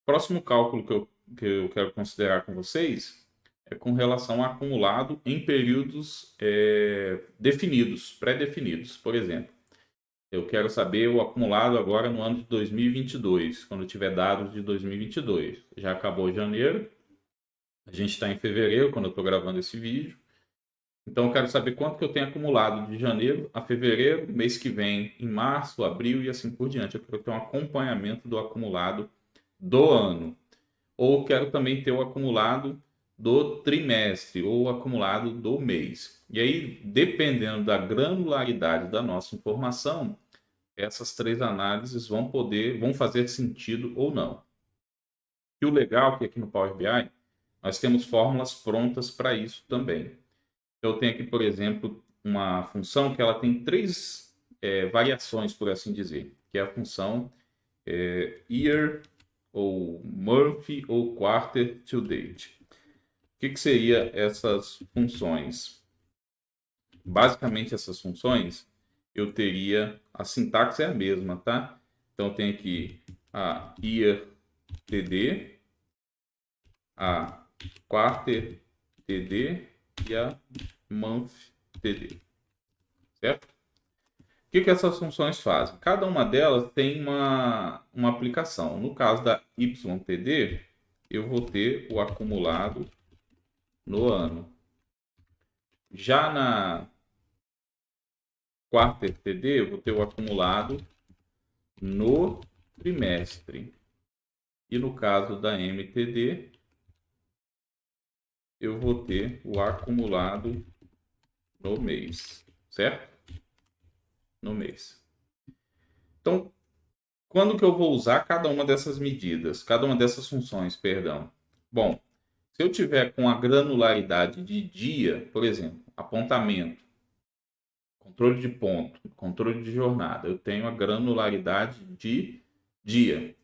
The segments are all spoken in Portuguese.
Próximo cálculo que eu quero considerar com vocês é com relação ao acumulado em períodos definidos, pré-definidos. Por exemplo, eu quero saber o acumulado agora no ano de 2022, quando tiver dados de 2022. Já acabou janeiro, a gente está em fevereiro, quando eu estou gravando esse vídeo. Então, eu quero saber quanto que eu tenho acumulado de janeiro a fevereiro, mês que vem, em março, abril e assim por diante. Eu quero ter um acompanhamento do acumulado do ano. Ou quero também ter o acumulado do trimestre ou o acumulado do mês. E aí, dependendo da granularidade da nossa informação, essas três análises vão fazer sentido ou não. E o legal é que aqui no Power BI nós temos fórmulas prontas para isso também. Eu tenho aqui, por exemplo, uma função que ela tem três variações, por assim dizer, que é a função year ou month ou quarter to date. O que seria essas funções? Basicamente, essas funções eu teria a sintaxe é a mesma, tá? Então, eu tenho aqui a year td, a quarter td e a month td, certo? O que essas funções fazem? Cada uma delas tem uma aplicação. No caso da YTD, eu vou ter o acumulado no ano. Já na quarta TD, eu vou ter o acumulado no trimestre. E no caso da MTD, eu vou ter o acumulado no mês, certo? No mês. Então, quando que eu vou usar cada uma dessas medidas, cada uma dessas funções, perdão? Bom, se eu tiver com a granularidade de dia, por exemplo, apontamento, controle de ponto, controle de jornada, eu tenho a granularidade de dia.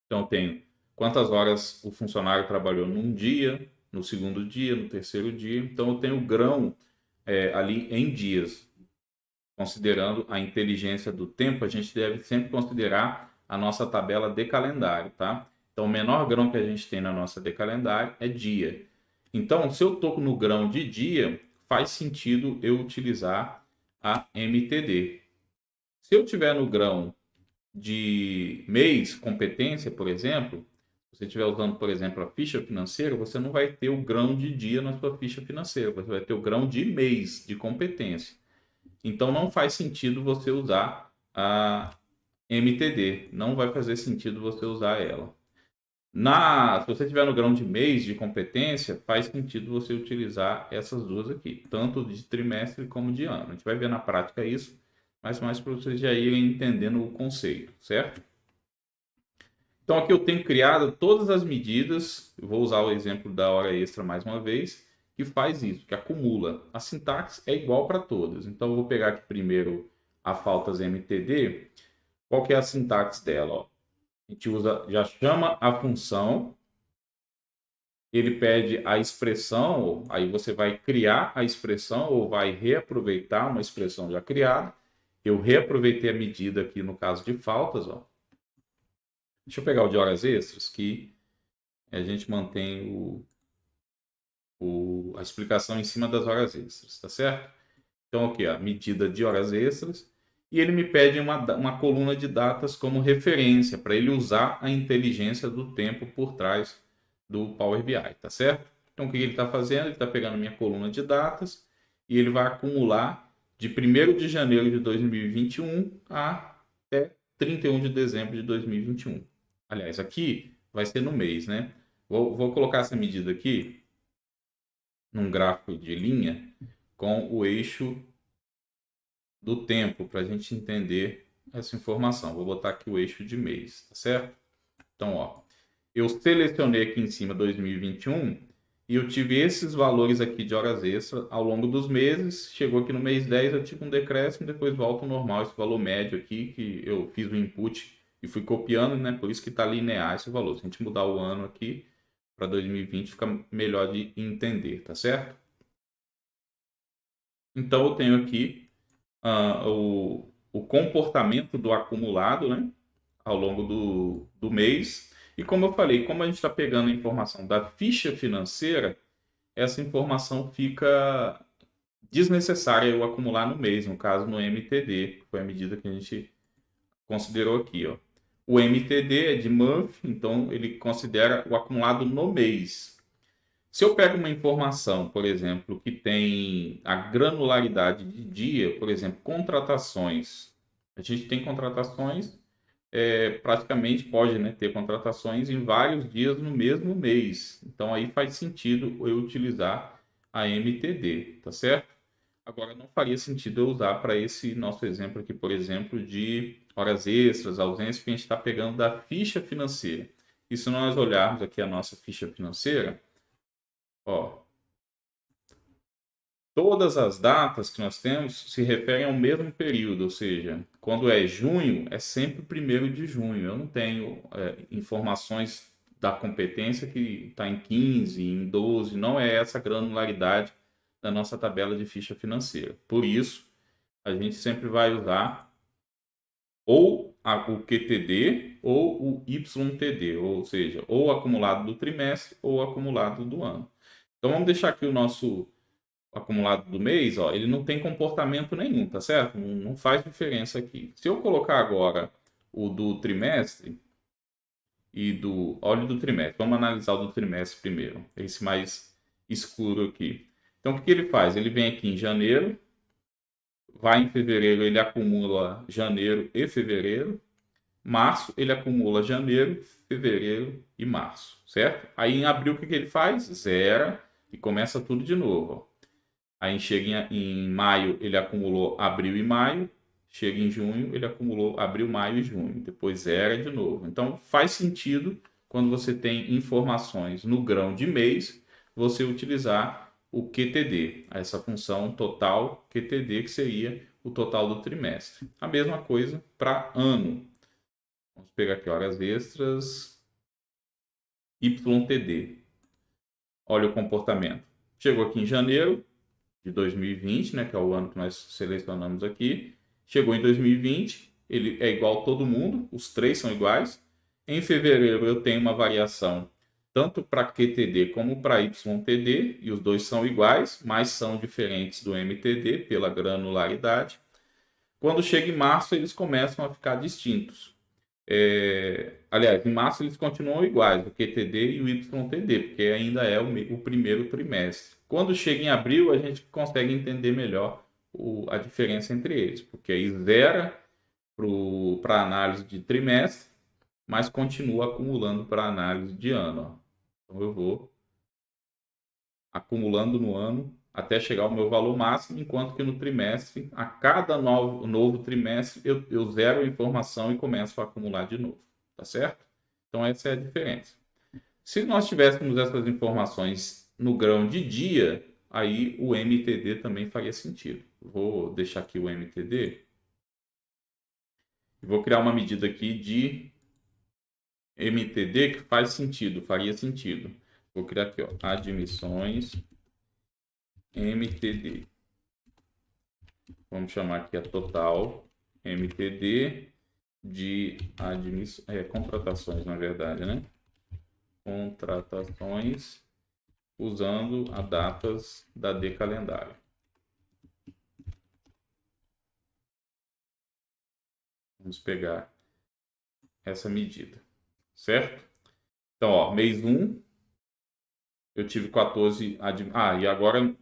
Então, eu tenho quantas horas o funcionário trabalhou num dia, no segundo dia, no terceiro dia. Então, eu tenho o grão ali em dias. Considerando a inteligência do tempo, a gente deve sempre considerar a nossa tabela de calendário, tá? Então, o menor grão que a gente tem na nossa de calendário é dia. Então, se eu estou no grão de dia, faz sentido eu utilizar a MTD. Se eu tiver no grão de mês, competência, por exemplo, se você estiver usando, por exemplo, a ficha financeira, você não vai ter o grão de dia na sua ficha financeira, você vai ter o grão de mês de competência. Então não faz sentido você usar a MTD, não vai fazer sentido você usar ela. Se você tiver no grão de mês de competência, faz sentido você utilizar essas duas aqui, tanto de trimestre como de ano. A gente vai ver na prática isso, mas mais para vocês já irem entendendo o conceito, certo? Então aqui eu tenho criado todas as medidas, eu vou usar o exemplo da hora extra mais uma vez, que faz isso, que acumula. A sintaxe é igual para todas. Então eu vou pegar aqui primeiro a faltas MTD. Qual que é a sintaxe dela? Ó? A gente usa, já chama a função, ele pede a expressão, aí você vai criar a expressão ou vai reaproveitar uma expressão já criada. Eu reaproveitei a medida aqui no caso de faltas, ó. Deixa eu pegar o de horas extras, que a gente mantém a explicação em cima das horas extras, tá certo? Então, aqui, a medida de horas extras. E ele me pede uma coluna de datas como referência, para ele usar a inteligência do tempo por trás do Power BI, tá certo? Então, o que ele está fazendo? Ele está pegando minha coluna de datas e ele vai acumular de 1º de janeiro de 2021 até 31 de dezembro de 2021. Aliás, aqui vai ser no mês, né? Vou colocar essa medida aqui num gráfico de linha com o eixo do tempo para a gente entender essa informação. Vou botar aqui o eixo de mês, tá certo? Então, ó, eu selecionei aqui em cima 2021 e eu tive esses valores aqui de horas extras ao longo dos meses. Chegou aqui no mês 10, eu tive um decréscimo, depois volta ao normal esse valor médio aqui, que eu fiz o input e fui copiando, né? Por isso que está linear esse valor. Se a gente mudar o ano aqui para 2020, fica melhor de entender, tá certo? Então, eu tenho aqui o comportamento do acumulado, né, ao longo do mês. E como eu falei, como a gente está pegando a informação da ficha financeira, essa informação fica desnecessária eu acumular no mês, no caso no MTD, que foi a medida que a gente considerou aqui, ó. O MTD é de month, então ele considera o acumulado no mês. Se eu pego uma informação, por exemplo, que tem a granularidade de dia, por exemplo, contratações. A gente tem contratações, praticamente pode, né, ter contratações em vários dias no mesmo mês. Então aí faz sentido eu utilizar a MTD, tá certo? Agora, não faria sentido eu usar para esse nosso exemplo aqui, por exemplo, de horas extras, ausências, que a gente está pegando da ficha financeira. E se nós olharmos aqui a nossa ficha financeira, ó, todas as datas que nós temos se referem ao mesmo período, ou seja, quando é junho, é sempre o 1º de junho. Eu não tenho informações da competência que está em 15, em 12, não é essa granularidade da nossa tabela de ficha financeira. Por isso, a gente sempre vai usar ou o QTD ou o YTD, ou seja, ou o acumulado do trimestre ou o acumulado do ano. Então vamos deixar aqui o nosso acumulado do mês, ó, ele não tem comportamento nenhum, tá certo? Não faz diferença aqui. Se eu colocar agora o do trimestre e do óleo do trimestre, vamos analisar o do trimestre primeiro, esse mais escuro aqui. Então o que ele faz? Ele vem aqui em janeiro, vai em fevereiro, ele acumula janeiro e fevereiro. Março, ele acumula janeiro, fevereiro e março, certo? Aí em abril, o que ele faz? Zera e começa tudo de novo. Ó. Aí chega em maio, ele acumulou abril e maio. Chega em junho, ele acumulou abril, maio e junho. Depois zera de novo. Então faz sentido, quando você tem informações no grão de mês, você utilizar o QTD, essa função total QTD, que seria o total do trimestre. A mesma coisa para ano. Vamos pegar aqui horas extras, YTD. Olha o comportamento. Chegou aqui em janeiro de 2020, né, que é o ano que nós selecionamos aqui. Chegou em 2020, ele é igual a todo mundo, os três são iguais. Em fevereiro eu tenho uma variação tanto para QTD como para YTD, e os dois são iguais, mas são diferentes do MTD pela granularidade. Quando chega em março, eles começam a ficar distintos. Aliás, em março eles continuam iguais, o QTD e o YTD, porque ainda é o primeiro trimestre. Quando chega em abril, a gente consegue entender melhor a diferença entre eles, porque aí zera para análise de trimestre, mas continua acumulando para análise de ano. Ó. Então eu vou acumulando no ano até chegar ao meu valor máximo, enquanto que no trimestre, a cada novo trimestre, eu zero a informação e começo a acumular de novo, tá certo? Então essa é a diferença. Se nós tivéssemos essas informações no grão de dia, aí o MTD também faria sentido. Vou deixar aqui o MTD e vou criar uma medida aqui de MTD que faz sentido, faria sentido. Vou criar aqui, ó, admissões MTD. Vamos chamar aqui a total MTD de contratações, na verdade, né? Contratações usando as datas da D calendário. Vamos pegar essa medida, certo? Então, ó, mês 1, eu tive 14. E agora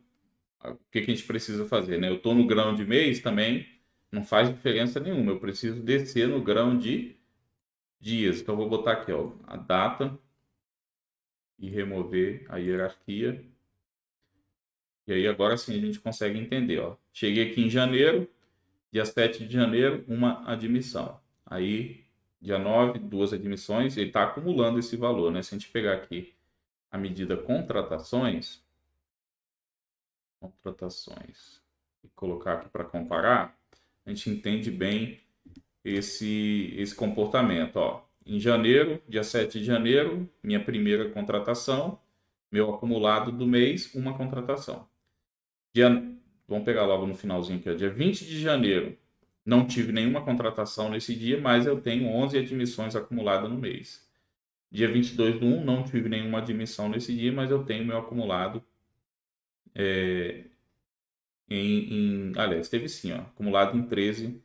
o que a gente precisa fazer, né? Eu estou no grão de mês também, não faz diferença nenhuma. Eu preciso descer no grão de dias. Então, eu vou botar aqui, ó, a data e remover a hierarquia. E aí, agora sim, a gente consegue entender, ó. Cheguei aqui em janeiro, dia 7 de janeiro, uma admissão. Aí, dia 9, 2 admissões. Ele está acumulando esse valor, né? Se a gente pegar aqui a medida contratações, e colocar aqui para comparar, a gente entende bem esse comportamento. Ó. Em janeiro, dia 7 de janeiro, minha primeira contratação, meu acumulado do mês, uma contratação. Vamos pegar logo no finalzinho aqui, ó. Dia 20 de janeiro, não tive nenhuma contratação nesse dia, mas eu tenho 11 admissões acumuladas no mês. Dia 22/1, não tive nenhuma admissão nesse dia, mas eu tenho meu acumulado aliás, teve sim, ó, acumulado em 13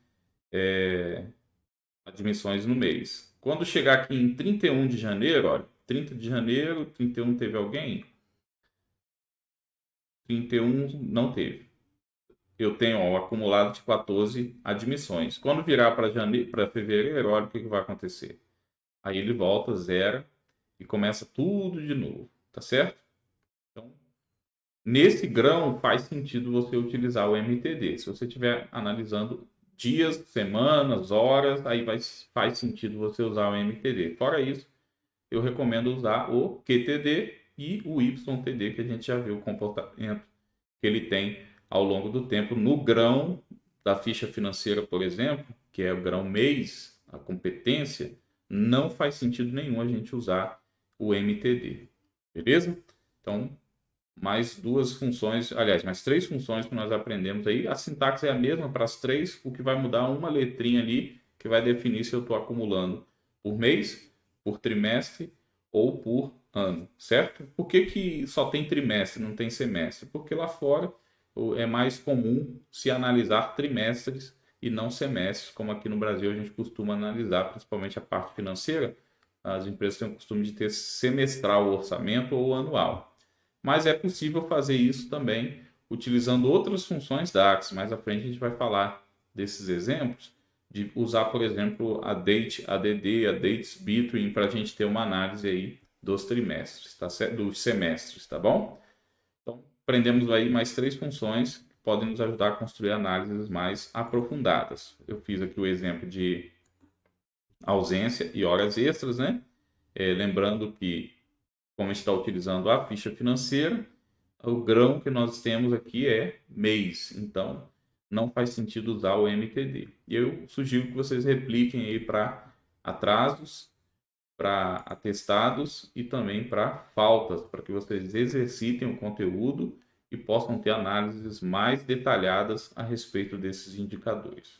admissões no mês. Quando chegar aqui em 31 de janeiro, olha, 30 de janeiro, 31 teve alguém? 31 não teve. Eu tenho ó, o acumulado de 14 admissões. Quando virar para fevereiro, olha o que vai acontecer. Aí ele volta, zera e começa tudo de novo, tá certo? Então, nesse grão faz sentido você utilizar o MTD. Se você estiver analisando dias, semanas, horas, aí faz sentido você usar o MTD. Fora isso, eu recomendo usar o QTD e o YTD, que a gente já viu o comportamento que ele tem ao longo do tempo. No grão da ficha financeira, por exemplo, que é o grão mês, a competência, não faz sentido nenhum a gente usar o MTD. Beleza? Então, mais duas funções, aliás, mais três funções que nós aprendemos aí. A sintaxe é a mesma para as três, o que vai mudar uma letrinha ali, que vai definir se eu estou acumulando por mês, por trimestre ou por ano, certo? Por que que só tem trimestre, não tem semestre? Porque lá fora é mais comum se analisar trimestres e não semestres, como aqui no Brasil a gente costuma analisar, principalmente a parte financeira. As empresas têm o costume de ter semestral o orçamento ou anual. Mas é possível fazer isso também utilizando outras funções DAX. Mais à frente a gente vai falar desses exemplos, de usar, por exemplo, a Date, ADD, a Dates Between, para a gente ter uma análise aí dos trimestres, tá certo? Dos semestres, tá bom? Então, aprendemos aí mais três funções que podem nos ajudar a construir análises mais aprofundadas. Eu fiz aqui o exemplo de ausência e horas extras, né? Lembrando que, como a gente está utilizando a ficha financeira, o grão que nós temos aqui é mês, então não faz sentido usar o MTD. E eu sugiro que vocês repliquem aí para atrasos, para atestados e também para faltas, para que vocês exercitem o conteúdo e possam ter análises mais detalhadas a respeito desses indicadores.